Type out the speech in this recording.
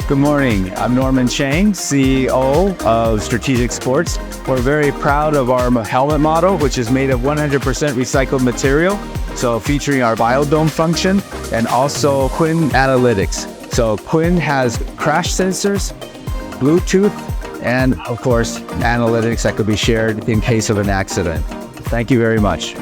Good morning. I'm Norman Chang, CEO of Strategic Sports. We're very proud of our helmet model, which is made of 100% recycled material. So featuring our biodome function and also Quinn analytics. So Quinn has crash sensors, Bluetooth, and of course, analytics that could be shared in case of an accident. Thank you very much.